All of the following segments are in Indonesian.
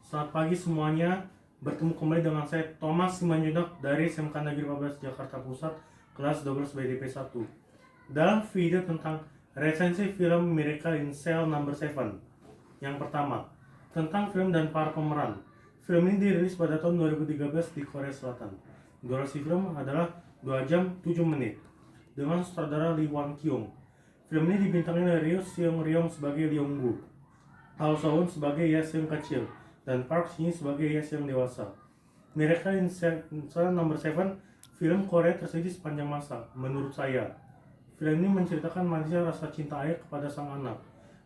Selamat pagi semuanya, bertemu kembali dengan saya Thomas Simanjuntak dari SMK Negeri 14 Jakarta Pusat, kelas 12 BDP 1. Dalam video tentang resensi film Miracle in Cell No. 7. Yang pertama, tentang film dan para pemeran. Film ini dirilis pada tahun 2013 di Korea Selatan. Durasi film adalah 2 jam 7 menit dengan sutradara Lee Wan Kyung. Film ini dibintangi oleh Ryo Seung Ryong sebagai Leong-gu, Hal So-eun sebagai Yes yang kecil, dan Park Shin-hye sebagai Yes yang dewasa. Miracle in Cell No. 7 film Korea tersaji sepanjang masa, menurut saya. Film ini menceritakan manisnya rasa cinta ayah kepada sang anak.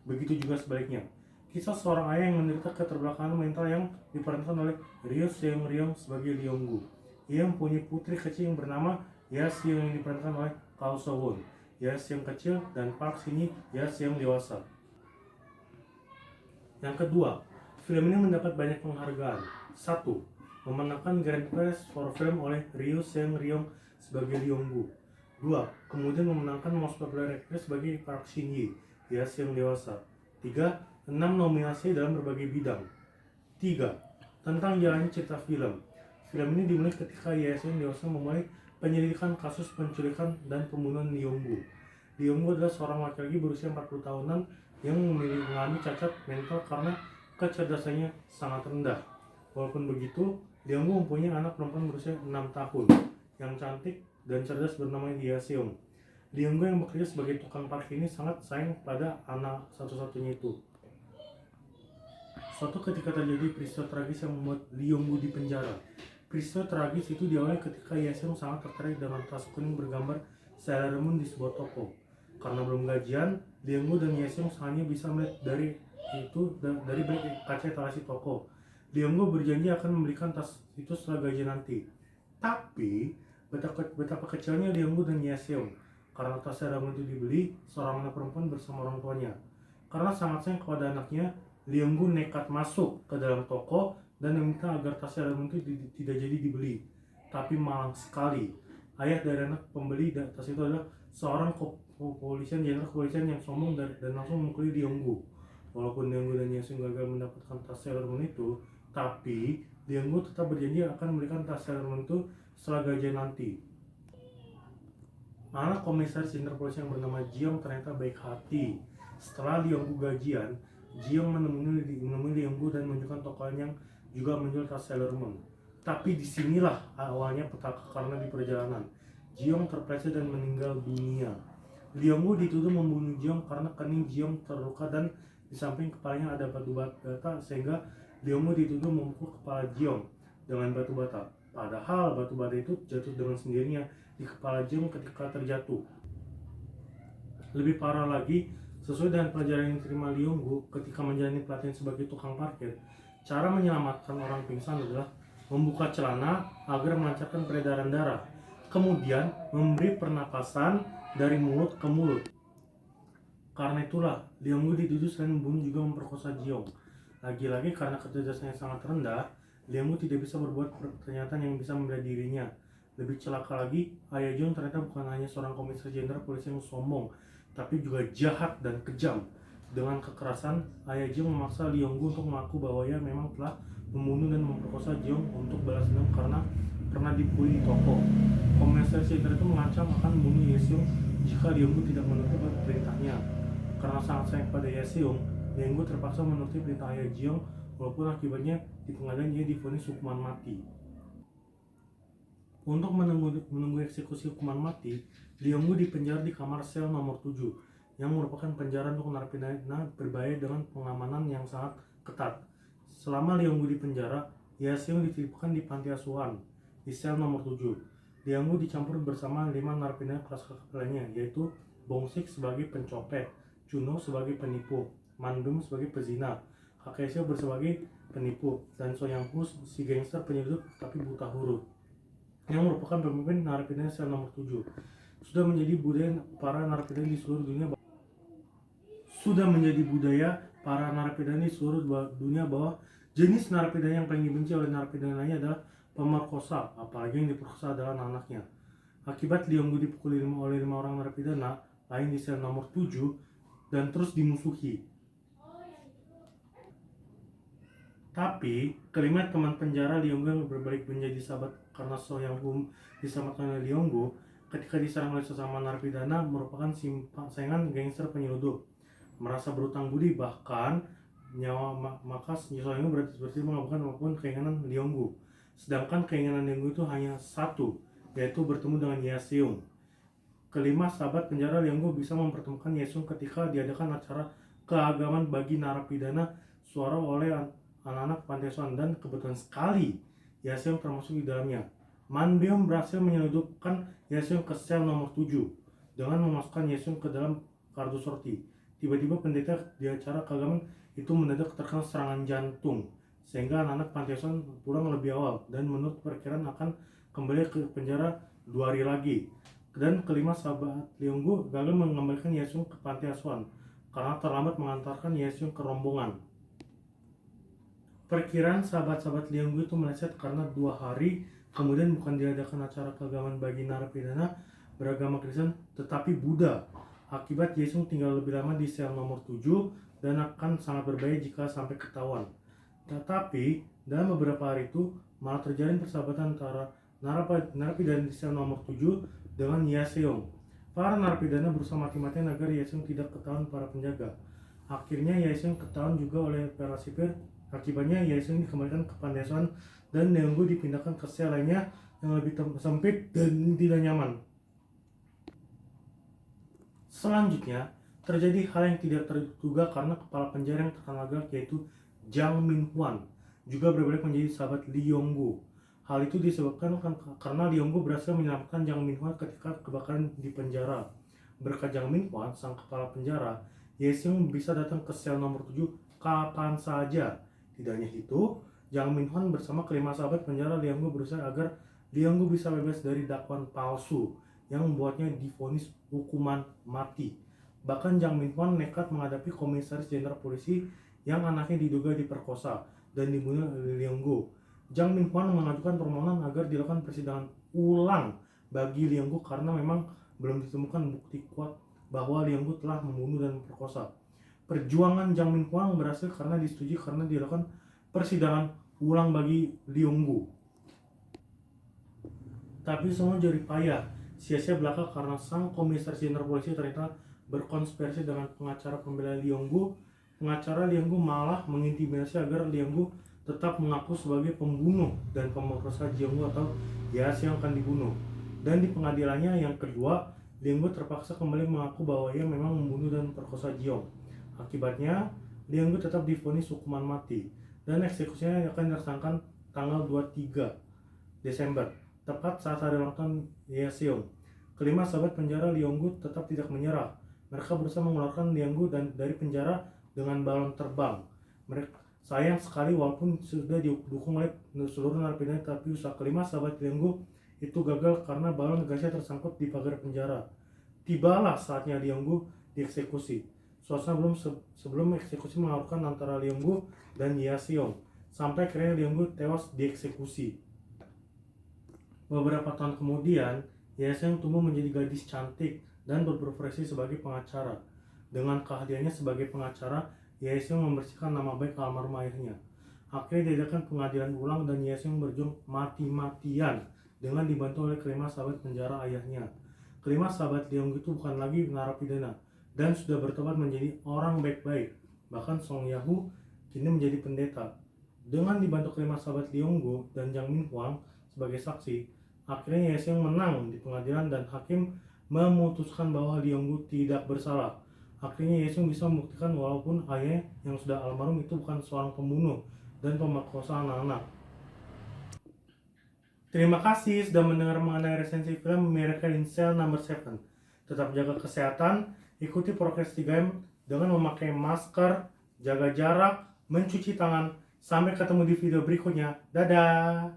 Begitu juga sebaliknya. Kisah seorang ayah yang menderita keterbelakangan mental yang diperankan oleh Ryo Seung Ryong sebagai Leong-gu. Ia mempunyai putri kecil yang bernama Yes yang diperankan oleh Hal So-eun, Yes yang kecil, dan Park Shin-hye, Yes yang dewasa. Yang kedua, film ini mendapat banyak penghargaan. 1. Memenangkan Grand Prix for Film oleh Ryo Seung Ryong sebagai Leong-gu. 2. Kemudian memenangkan Most Popular Actress sebagai Park Shin-hye, Yes yang dewasa. 3. 6 nominasi dalam berbagai bidang. 3. Tentang jalannya cerita film. Film ini dimulai ketika Yes yang dewasa memulai penyelidikan kasus penculikan dan pembunuhan Leong-gu. Leong-gu adalah seorang laki-laki berusia 40 tahunan yang mengalami cacat mental karena kecerdasannya sangat rendah. Walaupun begitu, Leong-gu mempunyai anak perempuan berusia 6 tahun yang cantik dan cerdas bernama Hye Seung. Leong-gu yang bekerja sebagai tukang parkir ini sangat sayang pada anak satu-satunya itu. Suatu ketika terjadi peristiwa tragis yang membuat Leong-gu dipenjara. Peristiwa tragis itu diawali ketika Hye Seung sangat tertarik dengan tas kuning bergambar Sailor Moon di sebuah toko. Karena belum gajian, Leong-gu dan Hye Seung hanya bisa melihat dari balik kaca etalase toko. Leong-gu berjanji akan membelikan tas itu setelah gajian nanti. Tapi betapa kecilnya Leong-gu dan Hye Seung. Karena tas Sailor Moon itu dibeli seorang anak perempuan bersama orang tuanya. Karena sangat sayang kepada anaknya, Leong-gu nekat masuk ke dalam toko dan meminta agar tas Sailor Moon itu tidak jadi dibeli. Tapi malang sekali, ayah dari anak pembeli tas itu adalah seorang jenderal kepolisian yang sombong dan langsung memukuli Leong-gu. Walaupun Leong-gu dan Hye Seung gagal mendapatkan tas Sailor Moon itu, tapi Leong-gu tetap berjanji akan memberikan tas Sailor Moon itu setelah gajian nanti. Anak komisaris jenderal polisi yang bernama Jiong ternyata baik hati. Setelah Leong-gu gajian, Jiong menemui Leong-gu dan menunjukkan toko yang juga menjual tas Sailor Moon. Tapi disinilah awalnya petaka karena di perjalanan Jiong terpleset dan meninggal dunia. Leong-gu dituduh membunuh Jiong karena kening Jiong terluka dan di samping kepalanya ada batu bata, sehingga Leong-gu dituduh memukul kepala Jiong dengan batu bata. Padahal batu bata itu jatuh dengan sendirinya di kepala Jiong ketika terjatuh. Lebih parah lagi, sesuai dengan pelajaran yang diterima Leong-gu ketika menjalani pelatihan sebagai tukang parkir, cara menyelamatkan orang pingsan adalah membuka celana agar melancarkan peredaran darah, kemudian memberi pernapasan dari mulut ke mulut. Karena itulah, Leong-gu dituduh selain membunuh juga memperkosa Jiong. Lagi-lagi karena kecerdasannya sangat rendah, Leong-gu tidak bisa berbuat pernyataan yang bisa membela dirinya. Lebih celaka lagi, ayah Jiong ternyata bukan hanya seorang komisaris jenderal polisi yang sombong, tapi juga jahat dan kejam. Dengan kekerasan, ayah Jiong memaksa Leong-gu untuk mengaku bahwa ia memang telah membunuh dan memperkosa Jiong untuk balas dendam karena pernah dipukuli di toko. Komisaris jenderal itu mengancam akan membunuh Hye Seung jika Leong-gu tidak menuruti perintahnya. Karena sangat sayang pada Hye Seung, Leong-gu terpaksa menuruti perintah ayah Jiong, walaupun akibatnya di pengadilan ia divonis hukuman mati. Untuk menunggu eksekusi hukuman mati, Leong-gu dipenjara di kamar sel nomor 7, yang merupakan penjara untuk narapidana berbahaya dengan pengamanan yang sangat ketat. Selama Leong-gu di penjara, Hye Seung dititipkan di panti asuhan di sel nomor 7. Leong-gu dicampur bersama 5 narapidana kelas kakap lainnya, yaitu Bong-sik sebagai pencopet, Chun-ho sebagai penipu, Man-dum sebagai pezina, Kak-seo sebagai penipu, dan So Yang-hu si gangster penyelidik tapi buta huruf, yang merupakan pemimpin narapidana sel nomor 7. Sudah menjadi budaya para narapidana di seluruh dunia bahwa jenis narapidana yang paling dibenci oleh narapidana lainnya adalah pemerkosa, apalagi yang diperkosa adalah anaknya. Akibat Leong-gu dipukuli oleh 5 orang narapidana lain di sel nomor 7 dan terus dimusuhi. Tapi kelima teman penjara Leonggo yang berbalik menjadi sahabat karena So Yang Hum diselamatkan oleh Leonggo ketika diserang oleh sesama narapidana merupakan saingan gangster penyelundup. Merasa berutang budi bahkan nyawa maka So Yang Hum berarti mengabulkan apapun keinginan Leonggo. Sedangkan keinginan Leonggo itu hanya satu, yaitu bertemu dengan Ye Seung. Kelima sahabat penjara Leonggo bisa mempertemukan Ye Seung ketika diadakan acara keagamaan bagi narapidana suara oleh anak-anak panti asuhan, dan kebetulan sekali Ye Seung termasuk di dalamnya. Man Beom berhasil menyelundupkan Ye Seung ke sel nomor 7 dengan memasukkan Ye Seung ke dalam kardus sorti. Tiba-tiba pendeta di acara keagamaan itu mendadak terkena serangan jantung sehingga anak-anak panti asuhan pulang lebih awal dan menurut perkiraan akan kembali ke penjara 2 hari lagi. Dan kelima sahabat Leonggo gagal mengembalikan Ye Seung ke panti asuhan karena terlambat mengantarkan Ye Seung ke rombongan. Perkiraan sahabat-sahabat Leonggo itu meleset karena 2 hari kemudian bukan diadakan acara keagamaan bagi narapidana beragama Kristen tetapi Buddha. Akibat Ye Seung tinggal lebih lama di sel nomor 7 dan akan sangat berbahaya jika sampai ketahuan. Tetapi dalam beberapa hari itu malah terjalin persahabatan antara narapidana di sel nomor 7 dengan Ye Seung. Para narapidana berusaha mati-matian agar Ye Seung tidak ketahuan para penjaga. Akhirnya Ye Seung ketahuan juga oleh para sipir. Akibatnya Ye Seung dikembalikan ke panti asuhan dan Leonggo dipindahkan ke sel lainnya yang lebih sempit dan tidak nyaman. Selanjutnya, terjadi hal yang tidak terduga karena kepala penjara yang terkenal galak yaitu Jang Min-hwan juga berbalik menjadi sahabat Leonggo. Hal itu disebabkan karena Leonggo berhasil menyelamatkan Jang Min-hwan ketika kebakaran di penjara. Berkat Jang Min-hwan, sang kepala penjara, Ye Seung bisa datang ke sel nomor 7 kapan saja. Tidak hanya itu, Jang Min-hwan bersama kelima sahabat penjara Leonggo berusaha agar Leonggo bisa bebas dari dakwaan palsu yang membuatnya divonis hukuman mati. Bahkan Jang Min-hwan nekat menghadapi komisaris jenderal polisi yang anaknya diduga diperkosa dan dibunuh oleh Leonggo. Jang Min-hwan mengajukan permohonan agar dilakukan persidangan ulang bagi Leonggo karena memang belum ditemukan bukti kuat bahwa Leonggo telah membunuh dan memperkosa. Perjuangan Jang Min-hwan berhasil karena disetujui karena dilakukan persidangan ulang bagi Leonggo. Tapi semua jerih payah sia-sia belaka karena sang komisaris jenderal polisi ternyata berkonspirasi dengan pengacara pembela Leonggo. Pengacara Leonggo malah mengintimidasi agar Leonggo tetap mengaku sebagai pembunuh dan pemerkosa Jeonggo atau Ye Seung akan dibunuh. Dan di pengadilannya yang kedua, Leonggo terpaksa kembali mengaku bahwa ia memang membunuh dan memperkosa Jeong. Akibatnya, Leonggo tetap divonis hukuman mati dan eksekusinya akan dilaksanakan tanggal 23 Desember, tepat saat hari ulang tahun Ye Seung. Kelima sahabat penjara Leonggo tetap tidak menyerah. Mereka berusaha mengeluarkan Leonggo dari penjara dengan balon terbang. Sayang sekali walaupun sudah didukung oleh seluruh narapidana, tapi usaha kelima sahabat Leonggo itu gagal karena balon gasnya tersangkut di pagar penjara. Tibalah saatnya Leonggo dieksekusi. Suasana sebelum eksekusi mengharukan antara Leonggo dan Ye Seung, sampai akhirnya Leonggo tewas dieksekusi. Beberapa tahun kemudian, Ye Seung tumbuh menjadi gadis cantik dan berprofesi sebagai pengacara. Dengan keahliannya sebagai pengacara, Ye Seung membersihkan nama baik almarhum ayahnya. Akhirnya diadakan pengadilan ulang dan Ye Seung berjuang mati-matian dengan dibantu oleh kelima sahabat penjara ayahnya. Kelima sahabat Leonggo itu bukan lagi narapidana dan sudah bertobat menjadi orang baik-baik. Bahkan Song Yahu kini menjadi pendeta. Dengan dibantu kelima sahabat Leonggo dan Jang Min-hwan sebagai saksi, akhirnya Ye Seung menang di pengadilan dan hakim memutuskan bahwa Leonggo tidak bersalah. Akhirnya Ye Seung bisa membuktikan walaupun ayahnya yang sudah almarhum itu bukan seorang pembunuh dan pemerkosa anak-anak. Terima kasih sudah mendengar mengenai resensi film Miracle in Cell No. 7. Tetap jaga kesehatan, ikuti prokes 3M dengan memakai masker, jaga jarak, mencuci tangan. Sampai ketemu di video berikutnya. Dadah!